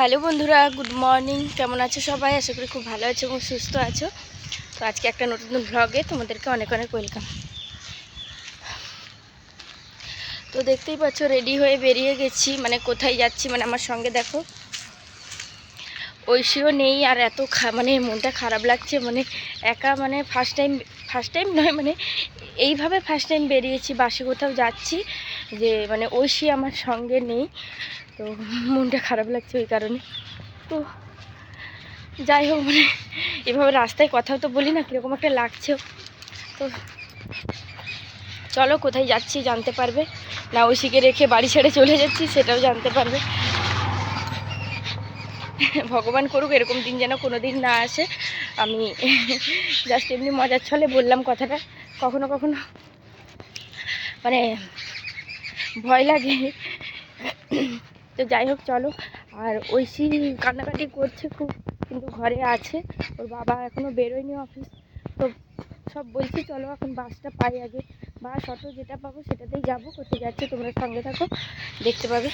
Hello বন্ধুরা, good morning. কেমন আছো সবাই? আশা করি খুব ভালো আছো এবং সুস্থ আছো। তো আজকে একটা নতুন ভ্লগে তোমাদেরকে অনেক অনেক ওয়েলকাম। তো দেখতেই পাচ্ছ রেডি হয়ে বেরিয়ে গেছি, মানে কোথায় যাচ্ছি, মানে আমার সঙ্গে দেখো ঐশীও নেই। আর এত মানে মনটা খারাপ লাগছে, মানে একা, মানে ফার্স্ট টাইম নয়, মানে এইভাবে ফার্স্ট টাইম বেরিয়েছি, বাসে কোথাও যাচ্ছি, যে মানে ঐশী আমার সঙ্গে নেই। তো মনটা খারাপ লাগছে ওই কারণে। তো যাই হোক, মানে এভাবে রাস্তায় কথাও তো বলি না, কীরকম একটা লাগছে। তো চলো কোথায় যাচ্ছি জানতে পারবে, না ঐশীকে রেখে বাড়ি ছেড়ে চলে যাচ্ছি সেটাও জানতে পারবে। ভগবান করুক এরকম দিন যেন কোনো দিন না আসে। আমি জাস্ট এমনি মজার ছলে বললাম কথাটা, কখনো কখনো মানে ভয় লাগে। তো যাই হোক চলো। আর ঐশী কান্নাকাটি করছে খুব, কিন্তু ঘরে আছে, ওর বাবা এখনও বেরোয়নি অফিস। তো সব বলছি চলো এখন বাসটা পাই আগে, বাস অটো যেটা পাবো সেটাতেই যাবো। কোথায় যাচ্ছে তোমরা সঙ্গে থাকো, দেখতে পাবে।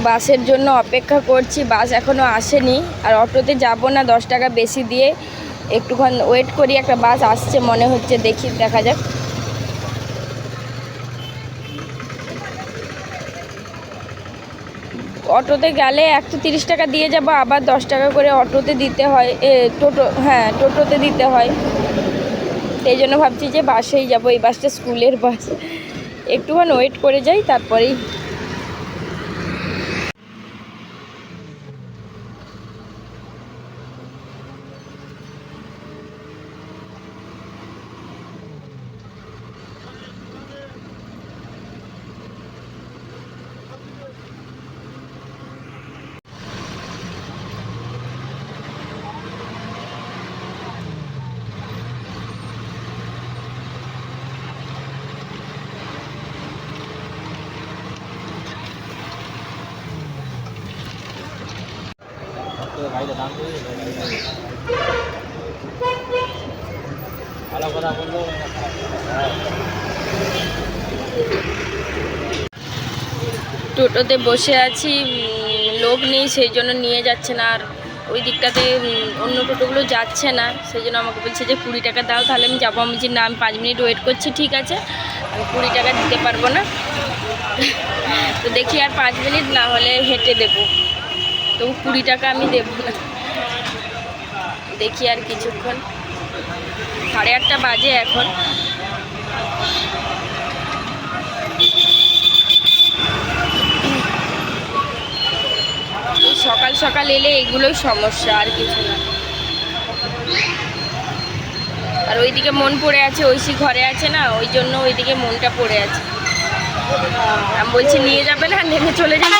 বাসের জন্য অপেক্ষা করছি, বাস এখনও আসেনি। আর অটোতে যাব না, 10 টাকা বেশি দিয়ে একটুক্ষণ ওয়েট করি, একটা বাস আসছে মনে হচ্ছে, দেখি দেখা যাক। অটোতে গেলে 130 টাকা দিয়ে যাব, আবার 10 টাকা করে অটোতে দিতে হয়, টোটোতে দিতে হয়। সেই জন্য ভাবছি যে বাসেই যাব, এই বাসটা স্কুলের বাস। একটুক্ষণ ওয়েট করে যাই, তারপরেই। টোটোতে বসে আছি, লোক নেই, সেই জন্য নিয়ে যাচ্ছে না। আর ওই দিকটাতে অন্য টোটোগুলো যাচ্ছে না, সেই জন্য আমাকে বলছে যে 20 টাকা দাও, তাহলে আমি যাবো। আমি যে না, আমি 5 মিনিট ওয়েট করছি, ঠিক আছে, আমি 20 টাকা দিতে পারবো না। তো দেখি আর 5 মিনিট, না হলে হেঁটে দেবো, তবু 20 টাকা আমি দেবো না। দেখি আর কিছুক্ষণ, 8:30 বাজে এখন। সকাল সকাল এলে এগুলোই সমস্যা, আর কিছু না। আর ওইদিকে মন পড়ে আছে, ঐশী ঘরে আছে না, ওই জন্য ওইদিকে মনটা পড়ে আছে। আমি বলছি নিয়ে যাবে না, নেমে চলে যাবে,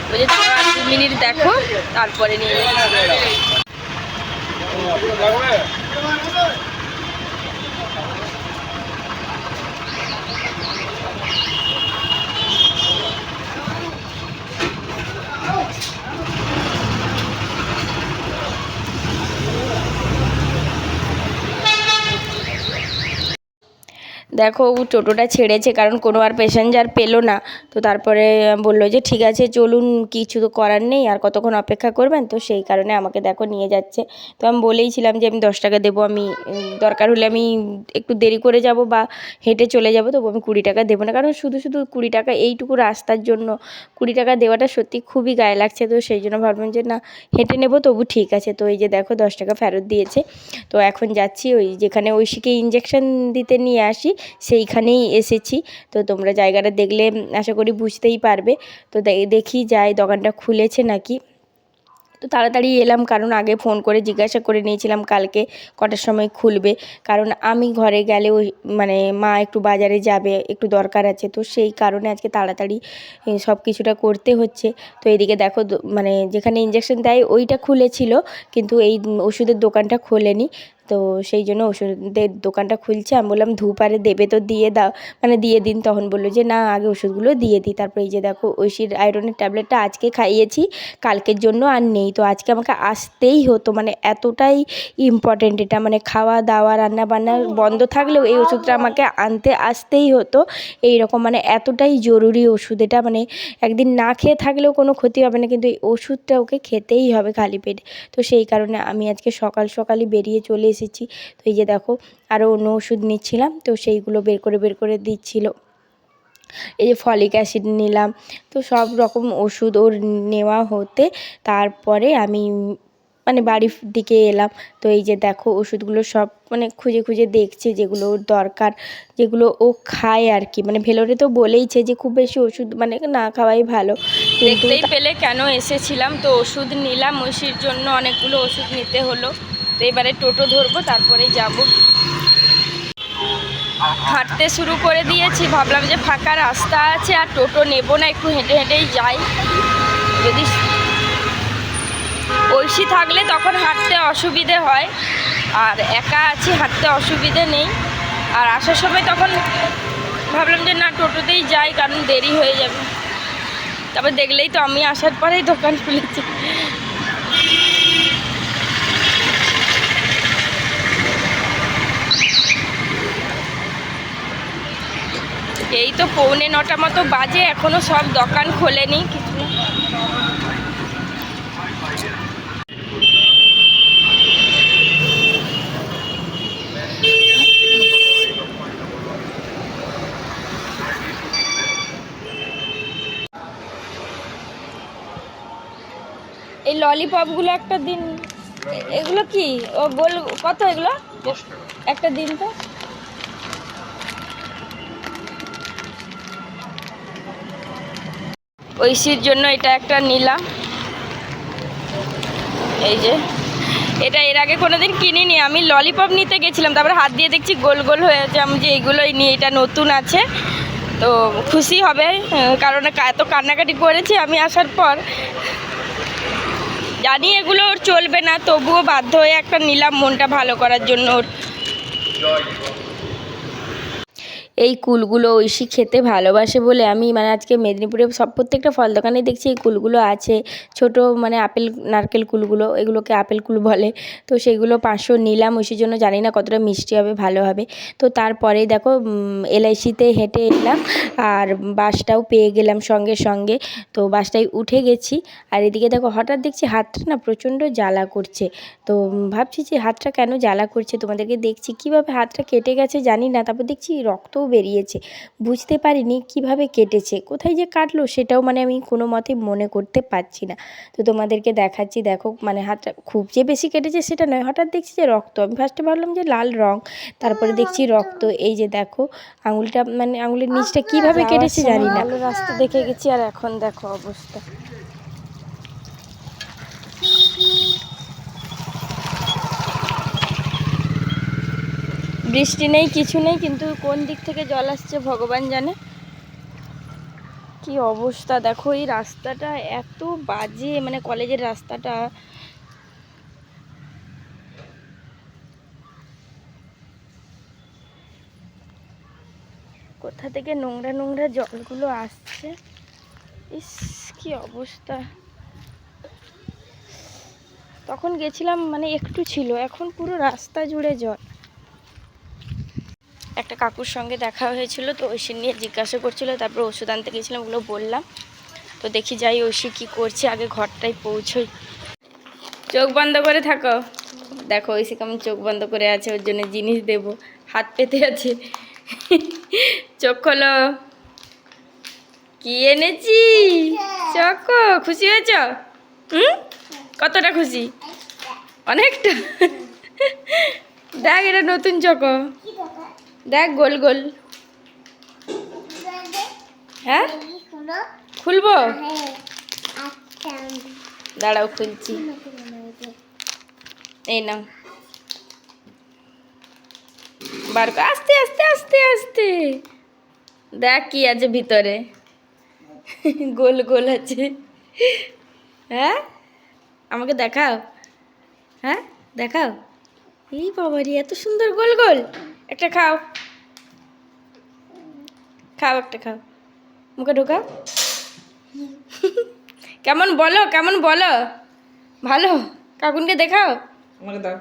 বলছে তোমার আর 2 মিনিট দেখো, তারপরে নিয়ে যাবে। দেখো ও টোটোটা ছেড়েছে, কারণ কোনো আর প্যাসেঞ্জার পেলো না। তো তারপরে বললো যে ঠিক আছে চলুন, কিছু তো করার নেই, আর কতক্ষণ অপেক্ষা করবেন। তো সেই কারণে আমাকে দেখো নিয়ে যাচ্ছে। তো আমি বলেইছিলাম যে আমি 10 টাকা দেবো, আমি দরকার হলে আমি একটু দেরি করে যাব বা হেঁটে চলে যাব, তবু আমি 20 টাকা দেবো না। কারণ শুধু শুধু 20 টাকা এইটুকু রাস্তার জন্য 20 টাকা দেওয়াটা সত্যি খুবই গায়ে লাগছে। তো সেই জন্য ভাবলাম যে না, হেঁটে নেবো, তবু ঠিক আছে। তো এই যে দেখো 10 টাকা ফেরত দিয়েছে। তো এখন যাচ্ছি ওই যেখানে ঐশীকে ইঞ্জেকশন দিতে নিয়ে আসি, সেইখানেই এসেছি। তো তোমরা জায়গাটা দেখলে আশা করি বুঝতেই পারবে। তো দেখি যাই, দোকানটা খুলেছে নাকি। তো তাড়াতাড়ি এলাম, কারণ আগে ফোন করে জিজ্ঞাসা করে নিয়েছিলাম কালকে কটার সময় খুলবে। কারণ আমি ঘরে গেলে ওই মানে মা একটু বাজারে যাবে, একটু দরকার আছে, তো সেই কারণে আজকে তাড়াতাড়ি সব কিছুটা করতে হচ্ছে। তো এদিকে দেখো মানে যেখানে ইঞ্জেকশন দেয় ওইটা খুলেছিল, কিন্তু এই ওষুধের দোকানটা খোলেনি। তো সেই জন্য ওষুধের দোকানটা খুলছে। আমি বললাম ধূপ আরে দেবে তো দিয়ে দাও, মানে দিয়ে দিন। তখন বললো যে না আগে ওষুধগুলো দিয়ে দিই। তারপরে এই যে দেখো ঐশীর আয়রনের ট্যাবলেটটা আজকে খাইয়েছি, কালকের জন্য আর নেই। তো আজকে আমাকে আসতেই হতো, মানে এতটাই ইম্পর্টেন্ট এটা, মানে খাওয়া দাওয়া রান্না বান্না বন্ধ থাকলেও এই ওষুধটা আমাকে আনতে আসতেই হতো। এই রকম মানে এতটাই জরুরি ওষুধ এটা, মানে একদিন না খেয়ে থাকলেও কোনো ক্ষতি হবে না, কিন্তু এই ওষুধটা ওকে খেতেই হবে খালি পেটে। তো সেই কারণে আমি আজকে সকাল সকালই বেরিয়ে চলে এসেছি। তো এই যে দেখো আরও অন্য ওষুধ নিচ্ছিলাম, তো সেইগুলো বের করে দিচ্ছিল। এই যে ফলিক অ্যাসিড নিলাম, তো সব রকম ওষুধ ওর নেওয়া হতে তারপরে আমি মানে বাড়ির দিকে এলাম। তো এই যে দেখো ওষুধগুলো সব মানে খুঁজে খুঁজে দেখছে, যেগুলো ওর দরকার, যেগুলো ও খায় আর কি। মানে ভেলোরে তো বলেইছে যে খুব বেশি ওষুধ মানে না খাওয়াই ভালো। দেখতেই পেলে কেন এসেছিলাম, তো ওষুধ নিলাম ঐশীর জন্য, অনেকগুলো ওষুধ নিতে হলো। তো এবারে টোটো ধরবো, তারপরে যাব। হাঁটতে শুরু করে দিয়েছি, ভাবলাম যে ফাঁকা রাস্তা আছে আর টোটো নেব না, একটু হেঁটে হেঁটেই যাই। যদি ঐশী থাকলে তখন হাঁটতে অসুবিধে হয়, আর একা আছি হাঁটতে অসুবিধে নেই। আর আসার সময় তখন ভাবলাম যে না টোটোতেই যাই, কারণ দেরি হয়ে যাবে। তারপর দেখলেই তো আমি আসার পরেই দোকান খুলেছি। এই তো 8:45 মতো বাজে, এখনো সব দোকান খোলেনি কিছু। এই ললিপপগুলো একটা দিন। এগুলো কি ও গোল কত এগুলো? 10 টাকা একটা দিন। তো ঐশীর জন্য এটা একটা নিলাম। এই যে এটা এর আগে কোনোদিন কিনিনি আমি, ললিপপ নিতে গেছিলাম, তারপরে হাত দিয়ে দেখছি গোল গোল হয়ে আছে। আমি যে এইগুলোই নিই, এটা নতুন আছে তো খুশি হবে, কারণ এত কান্নাকাটি করেছি আমি আসার পর। জানি এগুলো ওর চলবে না, তবুও বাধ্য হয়ে একটা নিলাম মনটা ভালো করার জন্য ওর। এই কুলগুলো ঐশী খেতে ভালোবাসে বলে আমি মানে আজকে মেদিনীপুরে সব প্রত্যেকটা ফল দোকানে দেখছি এই কুলগুলো আছে। ছোট মানে আপেল নারকেল কুলগুলো, এগুলোকে আপেল কুল বলে। তো সেগুলো 500 নিলাম ঐশীর জন্য, জানি না কতটা মিষ্টি হবে ভালো হবে। তো তারপরেই দেখো এলআইসিতে হেঁটে এলাম, আর বাসটাও পেয়ে গেলাম সঙ্গে সঙ্গে। তো বাসটায় উঠে গেছি, আর এদিকে দেখো হঠাৎ দেখছি হাতটা না প্রচণ্ড জ্বালা করছে। তো ভাবছি যে হাতটা কেন জ্বালা করছে, তোমাদেরকে দেখছি কীভাবে হাতটা কেটে গেছে জানি না, তারপর দেখছি রক্তও বেরিয়েছে। বুঝতে পারিনি কিভাবে কেটেছে, কোথায় যে কাটলো সেটাও মানে আমি কোনো মতেই মনে করতে পারছি না। তো তোমাদেরকে দেখাচ্ছি, দেখো মানে হাতটা খুব যে বেশি কেটেছে সেটা নয়, হঠাৎ দেখছি যে রক্ত। আমি ফার্স্টে ভাবলাম যে লাল রং, তারপরে দেখছি রক্ত। এই যে দেখো আঙুলটা মানে আঙুলের নিচটা কিভাবে কেটেছে জানি না। ভালো রাস্তা দেখে গেছি, আর এখন দেখো অবস্থা। বৃষ্টি নেই কিছু নেই, কিন্তু কোন দিক থেকে জল আসছে ভগবান জানে। কি অবস্থা দেখো, এই রাস্তাটা এত বাজে, মানে কলেজের রাস্তাটা। কোথা থেকে নোংরা নোংরা জলগুলো আসছে, ইস কি অবস্থা। তখন গেছিলাম মানে একটু ছিল, এখন পুরো রাস্তা জুড়ে জল। একটা কাকুর সঙ্গে দেখা হয়েছিল, তো ঐশী নিয়ে জিজ্ঞাসা করছিল, তারপর ওষুধ আনতে গেছিলাম, ওগুলো বললাম। তো দেখি যাই ঐশী কী করছে, আগে ঘরটায় পৌঁছই। চোখ বন্ধ করে থাকো, দেখো ঐশী কেমন চোখ বন্ধ করে আছে, ওর জন্য জিনিস দেব, হাত পেতে আছে। চোখ খোলো, কি এনেছি? চকো, খুশি হয়েছ? কতটা খুশি? অনেকটা। দেখ এটা নতুন চকো, দেখ গোল গোল। হ্যাঁ খুলবো, দাঁড়াও খুলছি। এই নাও, বার আস্তে আস্তে আস্তে আস্তে, দেখ কি আছে ভিতরে। গোল গোল আছে। হ্যাঁ আমাকে দেখাও, হ্যাঁ দেখাও। এই বাবারি এত সুন্দর গোল গোল। একটা খাও, খাও একটা খাও, মুখে ঢোকাও। কেমন বলো, কেমন বলো? ভালো? কাকুনকে দেখাও। আমাকে দাও।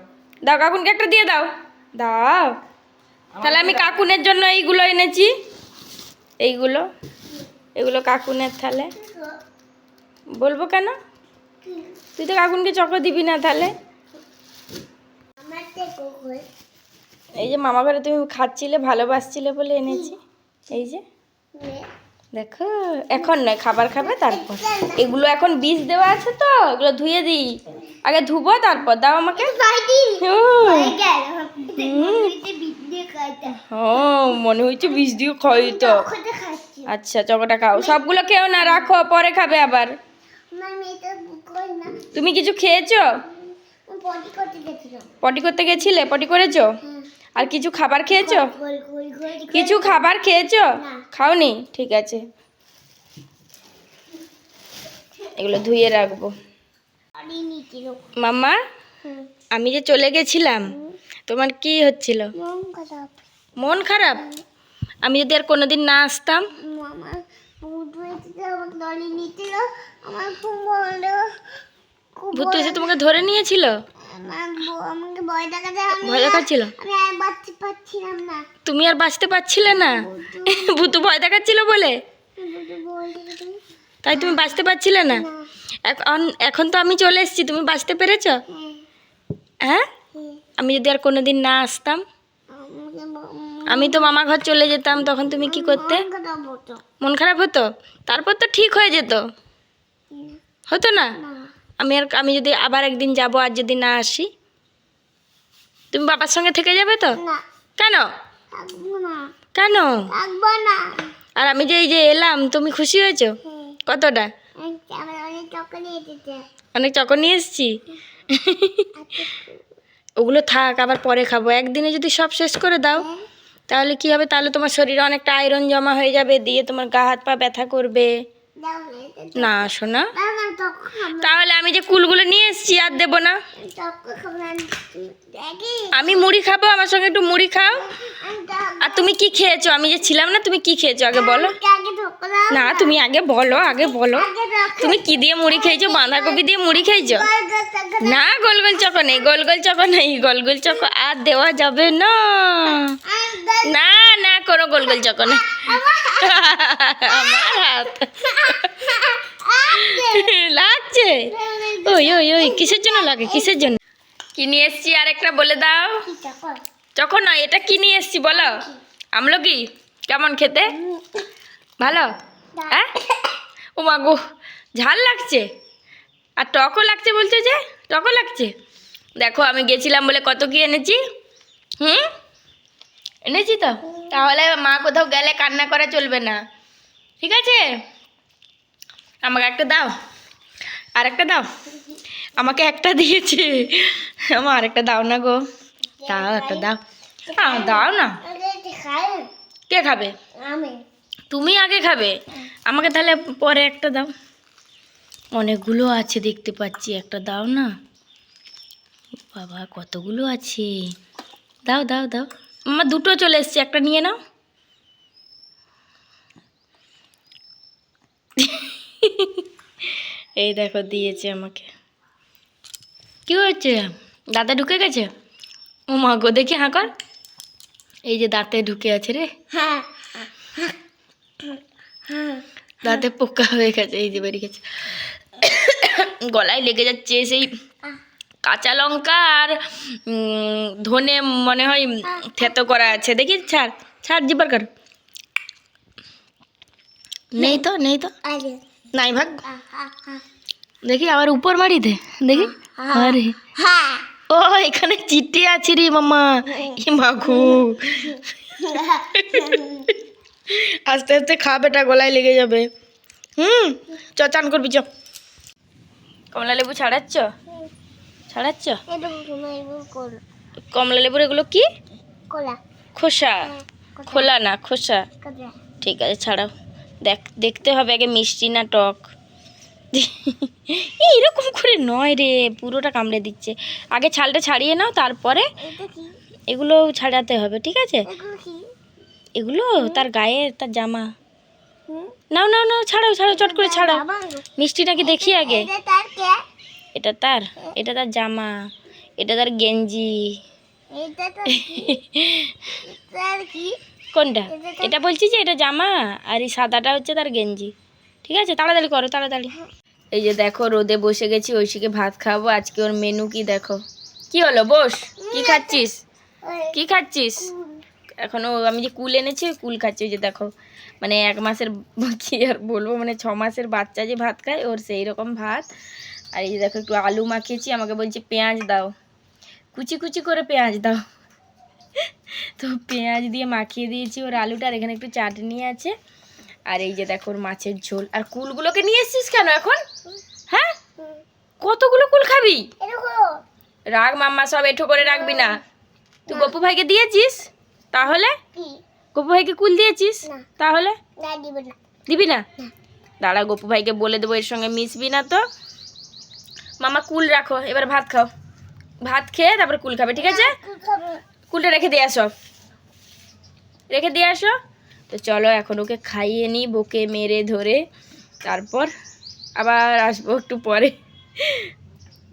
দাও কাকুনকে একটা দিয়ে দাও। দাও। তাহলে আমি কাকুনের জন্য এইগুলো এনেছি, এইগুলো, এগুলো কাকুনের থালে। বলবো কেন? তুই তো কাকুনকে চকো দিবি না তাহলে। এই যে মামা ঘরে তুমি খাচ্ছিলে, ভালোবাসছিলে বলে এনেছি। এই যে দেখো, এখন নয়, খাবার খাবে তারপর। এগুলো এখন বীজ দেওয়া আছে তো, এগুলো ধুয়ে দিই। আগে ধুবো তারপর দাও আমাকে। হ্যাঁ মনে হচ্ছে বীজ দিয়ে খাই তো। আচ্ছা চকোটা খাও, সবগুলো খেও না, রাখো, পরে খাবে আবার। তুমি কিছু খেয়েছো? পটি করতে গেছিলে? পটি করেছো? আর কিছু খাবার খেয়েছো? কিছু খাবার খেয়েছো? খাওনি? ঠিক আছে, এগুলো ধুয়ে রাখবো। মাম্মা, আমি যে চলে গেছিলাম, তোমার কি হচ্ছিল? মন খারাপ? আমি যদি আর কোনোদিন না আসতাম? ভূত এসে তোমাকে ধরে নিয়েছিল? ভয় দেখাচ্ছিল? তুমি আর বাঁচতে পারছিলে না? ভূত ভয় দেখাচ্ছিল বলে তাই তুমি বাঁচতে পারছিলে না? এখন তো আমি চলে এসেছি, তুমি বাঁচতে পেরেছো? হ্যাঁ, আমি যদি আর কোনোদিন না আসতাম, আমি তো মামা ঘর চলে যেতাম, তখন তুমি কি করতে? মন খারাপ হতো? তারপর তো ঠিক হয়ে যেত, হতো না? আমি যদি আবার একদিন যাব, আর যদি না আসি, তুমি বাবার সঙ্গে থেকে যাবে তো? কেন? কেন? আর আমি যে এই যে এলাম, তুমি খুশি হয়েছো? কতটা? অনেক চকো নিয়ে এসেছি। ওগুলো থাক, আবার পরে খাবো। একদিনে যদি সব শেষ করে দাও তাহলে কি হবে? তাহলে তোমার শরীরে অনেকটা আয়রন জমা হয়ে যাবে, দিয়ে তোমার গা হাত পা ব্যথা করবে। না শোনা, তাহলে আমি যে কুলগুলো নিয়ে এসেছি আর দেবো না? আমি মুড়ি খাবো, আমার সঙ্গে একটু মুড়ি খাও। আর তুমি কি খেয়েছো? আমি যে ছিলাম না, তুমি কি খেয়েছো আগে বলো না? তুমি আগে বলো, আগে বলো, তুমি কি দিয়ে মুড়ি খেয়েছো? বাঁধাকপি দিয়ে মুড়ি খেয়েছো? না, গোল গোল চকো নেই, গোল গোল চকো নেই, গোল গোল চকো আর দেওয়া যাবে না। না না, কোনো গোল গোল চকো নেই। আমার হাত লাগছে। ওই ওই ওই কিসের জন্য লাগে, কিসের জন্য? কি নিয়ে এসছি আরেকটা বলে দাও। চকো নয়, এটা কি নিয়ে এসছি বলো? আমলকি। কেমন খেতে? ভালো? হ্যাঁ, ও মা গো, ঝাল লাগছে আর টকও লাগছে বলছো যে? টকও লাগছে? দেখো আমি গেছিলাম বলে কত কি এনেছি। এনেছি তো। তাহলে মা কোথাও গেলে কান্না করা চলবে না, ঠিক আছে? আমাকে একটা দাও, আর একটা দাও। আমাকে একটা দিয়েছে, আমার আরেকটা দাও না গো, দাও একটা দাও। দাও না। কে খাবে? তুমি আগে খাবে, আমাকে তাহলে পরে একটা দাও। অনেকগুলো আছে দেখতে পাচ্ছি, একটা দাও না। বাবা কতগুলো আছে, দাও দাও দাও। আমার দুটো চলে এসছে, একটা নিয়ে নাও। এই দেখো দিয়েছে আমাকে। কি হয়েছে? দাঁতে ঢুকে গেছে? ও মা গো, দেখি হাঁ কর। এই যে দাঁতে ঢুকে আছে রে, দাঁতে পোকা হয়ে গেছে, এই যে বেরিয়ে গেছে। গলায় লেগে যাচ্ছে সেই কাঁচা লঙ্কা আর ধনে মনে হয় থেতো করা আছে। দেখি ছাড় ছাড়, জিবার কর। নেই তো, নেই তো, নাই ভাগ। দেখি আবার উপর বাড়িতে দেখি। আরে ও, এখানে চিঠি আছে রে মামা। মাগু, আস্তে আস্তে খা বেটা, গলায় লেগে যাবে। চ চান করবি চ। কমলা লেবু ছাড়াচ্ছ? ছাড়াচ্ছ? কমলা লেবুর এগুলো কি? খোসা? খোলা না, খোসা। ঠিক আছে ছাড়াও। দেখতে হবে আগে মিষ্টি না টক। এরকম করে নয় রে, পুরোটা কামড়ে দিচ্ছে। আগে ছালটা ছাড়িয়ে নাও, তারপরে এগুলো ছাড়াতে হবে, ঠিক আছে? এগুলো তার গায়ে, তার জামা। নাও নাও নাও, ছাড়াও ছাড়াও, চট করে ছাড়াও। মিষ্টিটাকে দেখি আগে। এটা তার, এটা তার জামা, এটা তার গেঞ্জি। কোনটা? এটা বলছি যে এটা জামা, আর এই সাদাটা হচ্ছে তার গেঞ্জি। ঠিক আছে, তাড়াতাড়ি করো, তাড়াতাড়ি। এই যে দেখো, রোদে বসে গেছি, ঐশীকে ভাত খাওয়াবো। আজকে ওর মেনু কি দেখো। কি হলো, বস। কি খাচ্ছিস? কি খাচ্ছিস? এখনো আমি যে কুল এনেছি, ওই কুল খাচ্ছি। ওই যে দেখো, মানে 1 মাসের, কি আর বলবো, মানে 6 মাসের বাচ্চা যে ভাত খায়, ওর সেই রকম ভাত। আর এই যে দেখো, একটু আলু মাখিয়েছি, আমাকে বলছে পেঁয়াজ দাও, কুচি কুচি করে পেঁয়াজ দাও। তো পেঁয়াজ দিয়ে মাখিয়ে দিয়েছি ওর আলুটা। আর এখানে একটু চাটনি আছে। আর এই যে দেখো, ওর মাছের ঝোল। আর কুলগুলোকে নিয়ে এসছিস কেন এখন? হ্যাঁ, কতগুলো কুল খাবি? রাগ মাম্মা, সব এঁঠো করে রাখবি না। তুই গপু ভাইকে দিয়েছিস? তাহলে গপু ভাইকে কুল দিয়েছিস? তাহলে দিবি না? দাঁড়া, গপু ভাইকে বলে দেবো এর সঙ্গে মিশবি না তো। মামা কুল রাখো, এবার ভাত খাও। ভাত খেয়ে তারপরে কুল খাবে, ঠিক আছে? কুলটা রেখে দিয়ে আসো, রেখে দিয়ে আসো। তো চলো এখন ওকে খাইয়ে নিই, বকে মেরে ধরে, তারপর আবার আসবো একটু পরে।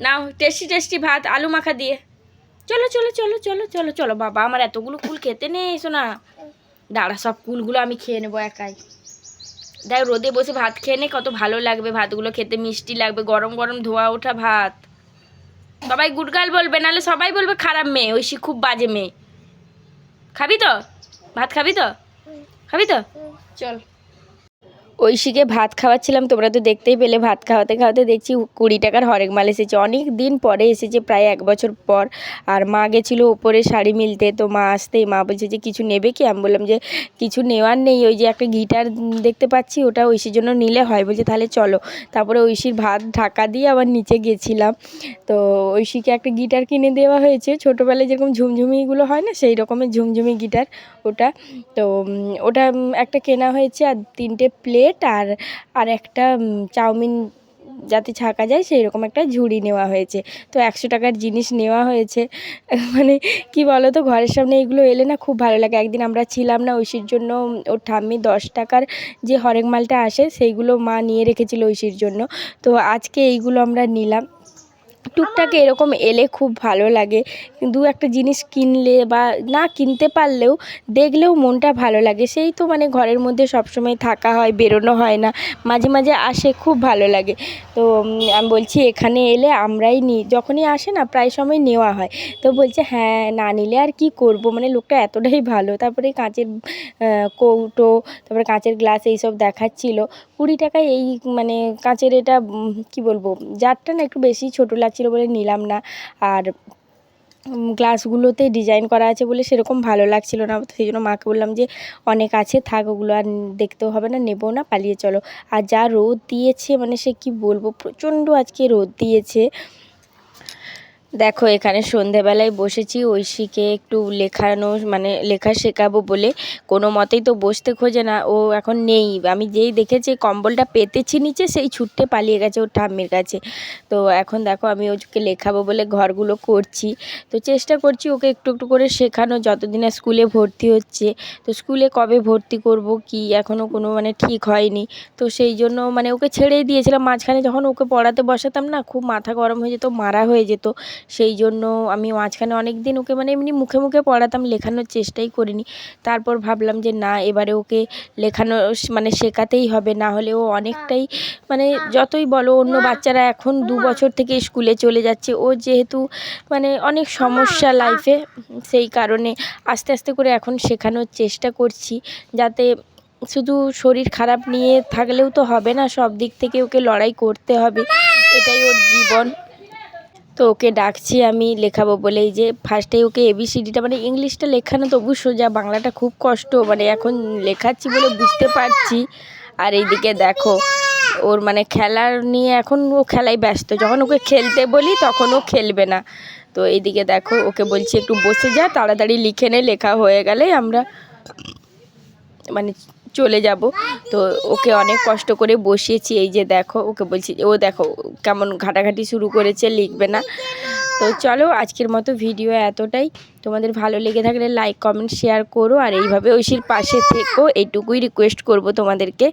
নাও, টেস্টি টেস্টি ভাত আলু মাখা দিয়ে। চলো চলো চলো চলো চলো চলো। বাবা, আমার এতগুলো কুল খেতে নেই, এসো না। দাঁড়া, সব কুলগুলো আমি খেয়ে নেবো একাই। দেখ, রোদে বসে ভাত খেয়ে নে, কত ভালো লাগবে ভাতগুলো খেতে, মিষ্টি লাগবে, গরম গরম ধোয়া ওঠা ভাত। সবাই গুডগার্ল বলবে, নাহলে সবাই বলবে খারাপ মেয়ে, ঐশী খুব বাজে মেয়ে। খাবি তো ভাত? খাবি তো? খাবি তো? চল। ঐশীকে ভাত খাওয়াচ্ছিলাম, তোমরা তো দেখতেই পেলে। ভাত খাওয়াতে খাওয়াতে দেখছি 20 টাকার হরেক মাল এসেছে। অনেক দিন পরে এসেছে, প্রায় 1 বছর পর। আর মা গেছিলো ওপরে শাড়ি মিলতে, তো মা আসতেই মা বলছে যে কিছু নেবে কি? আমি বললাম যে কিছু নেওয়ার নেই, ওই যে একটা গিটার দেখতে পাচ্ছি, ওটা ঐশীর জন্য নিলে হয়। বলছে তাহলে চলো। তারপরে ঐশীর ভাত ঢাকা দিয়ে আবার নিচে গেছিলাম। তো ঐশীকে একটা গিটার কিনে দেওয়া হয়েছে, ছোটোবেলায় যেরকম ঝুমঝুমিগুলো হয় না, সেই রকমের ঝুমঝুমি গিটার ওটা। তো ওটা একটা কেনা হয়েছে। আর 3টে প্লেট, আর একটা চাউমিন যাতে ছাকা যায় সেই রকম একটা ঝুড়ি নেওয়া হয়েছে। তো 100 টাকার জিনিস নেওয়া হয়েছে। মানে কি বলো তো, ঘরের সামনে এগুলো এলে না খুব ভালো লাগে। একদিন আমরা ছিলাম না, ঐশীর জন্য ওর ঠাম্মি 10 টাকার যে হরেক মালটা আসে সেইগুলো মা নিয়ে রেখেছিল ঐশীর জন্য। তো আজকে এইগুলো আমরা নিলাম। টুকটাক এরকম এলে খুব ভালো লাগে। 2-একটা জিনিস কিনলে বা না কিনতে পারলেও দেখলেও মনটা ভালো লাগে। সেই তো মানে ঘরের মধ্যে সবসময় থাকা হয়, বেরোনো হয় না, মাঝে মাঝে আসে, খুব ভালো লাগে। তো আমি বলছি এখানে এলে আমরাই নিই, যখনই আসে না প্রায় সময় নেওয়া হয়। তো বলছে হ্যাঁ, না নিলে আর কি করব, মানে লোকটা এতটাই ভালো। তারপরে কাঁচের কৌটো, তারপরে কাঁচের গ্লাস এইসব দেখাচ্ছিল। 20 টাকায় এই মানে কাঁচের এটা কি বলবো, জারটা না একটু বেশি ছোটো লাগছিল বলে নিলাম না। আর গ্লাসগুলোতে ডিজাইন করা আছে বলে সেরকম ভালো লাগছিল না। সেই জন্য মাকে বললাম যে অনেক আছে, থাক, ওগুলো আর দেখতেও হবে না, নেবো না, পালিয়ে চলো। আর যা রোদ দিয়েছে, মানে সে কি বলবো, প্রচণ্ড আজকে রোদ দিয়েছে। দেখো, এখানে সন্ধেবেলায় বসেছি ঐশীকে একটু লেখানো, মানে লেখা শেখাবো বলে। কোনো মতেই তো বসতে খোঁজে না, ও এখন নেই। আমি যেই দেখেছি কম্বলটা পেতেছি নিচে, সেই ছুটতে পালিয়ে গেছে ওর ঠাম্মির কাছে। তো এখন দেখো, আমি ওকে লেখাবো বলে ঘরগুলো করছি। তো চেষ্টা করছি ওকে একটু একটু করে শেখানো, যতদিনে স্কুলে ভর্তি হচ্ছে। তো স্কুলে কবে ভর্তি করব কি এখনও কোনো মানে ঠিক হয়নি। তো সেই জন্য মানে ওকে ছেড়েই দিয়েছিলাম। মাঝখানে যখন ওকে পড়াতে বসাতাম না, খুব মাথা গরম হয়ে যেত, মারা হয়ে যেত। সেই জন্য আমি মাঝখানে অনেক দিন ওকে মানে এমনি মুখে মুখে পড়াতাম, লেখানোর চেষ্টাই করিনি। তারপর ভাবলাম যে না, এবারে ওকে লেখানো মানে শেখাতেই হবে, না হলে ও অনেকটাই মানে যতই বলো, অন্য বাচ্চারা এখন 2 বছর থেকে স্কুলে চলে যাচ্ছে, ও যেহেতু মানে অনেক সমস্যা লাইফে, সেই কারণে আস্তে আস্তে করে এখন শেখানোর চেষ্টা করছি। যাতে শুধু শরীর খারাপ নিয়ে থাকলেও তো হবে না, সব দিক থেকে ওকে লড়াই করতে হবে, এটাই ওর জীবন। তো ওকে ডাকছি আমি লেখাবো বলে। এই যে ফার্স্টেই ওকে ABCDটা মানে ইংলিশটা লেখানো তবু সোজা, বাংলাটা খুব কষ্ট, মানে এখন লেখাচ্ছি বলে বুঝতে পারছি। আর এইদিকে দেখো, ওর মানে খেলার নিয়ে এখন ও খেলায় ব্যস্ত, যখন ওকে খেলতে বলি তখন ও খেলবে না। তো এইদিকে দেখো, ওকে বলছি একটু বসে যা, তাড়াতাড়ি লিখে নে, লেখা হয়ে গেলে আমরা মানে চলে যাব। তো ওকে অনেক কষ্ট করে বসিয়েছি, এই যে দেখো ওকে বলছি, ও দেখো কেমন ঘাটাঘাটি শুরু করেছে, লিখবে না। তো চলো আজকের মতো ভিডিও এতটাই। তোমাদের ভালো লেগে থাকলে লাইক কমেন্ট শেয়ার করো, আর এইভাবে ঐশীর পাশে থেকো, এইটুকুই রিকোয়েস্ট করব তোমাদেরকে।